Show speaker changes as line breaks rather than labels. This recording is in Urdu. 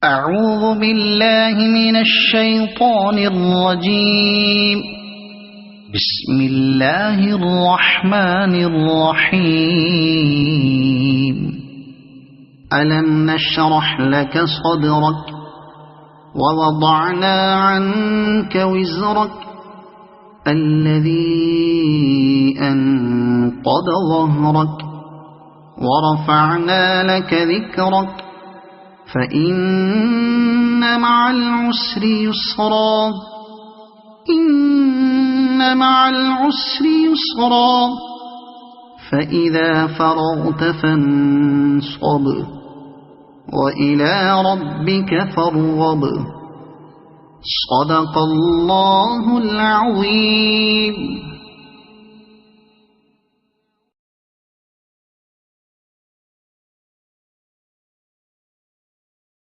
أعوذ بالله من الشيطان الرجيم. بسم الله الرحمن الرحيم. ألم نشرح لك صدرك ووضعنا عنك وزرك الذي أنقض ظهرك ورفعنا لك ذكرك فإن مع العسر يسرا إن مع العسر يسرا فإذا فرغت فانصب وإلى ربك فارغب. صدق الله العظيم.